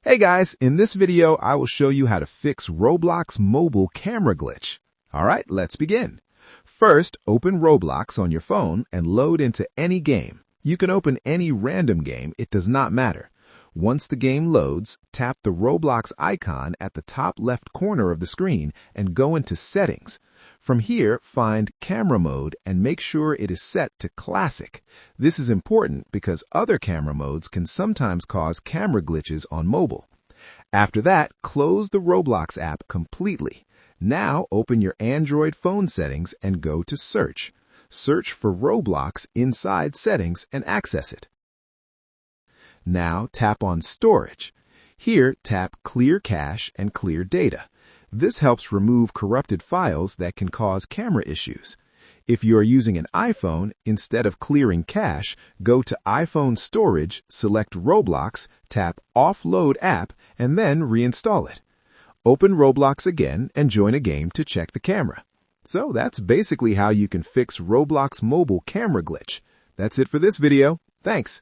Hey guys, in this video, I will show you how to fix Roblox mobile camera glitch. Alright, let's begin. First, open Roblox on your phone and load into any game. You can open any random game, it does not matter. Once the game loads, tap the Roblox icon at the top left corner of the screen and go into Settings. From here, find Camera Mode and make sure it is set to Classic. This is important because other camera modes can sometimes cause camera glitches on mobile. After that, close the Roblox app completely. Now open your Android phone settings and go to Search. Search for Roblox inside Settings and access it. Now tap on Storage. Here, tap Clear Cache and Clear Data. This helps remove corrupted files that can cause camera issues. If you are using an iPhone, instead of clearing cache, go to iPhone Storage, select Roblox, tap Offload App, and then reinstall it. Open Roblox again and join a game to check the camera. So that's basically how you can fix Roblox mobile camera glitch. That's it for this video. Thanks.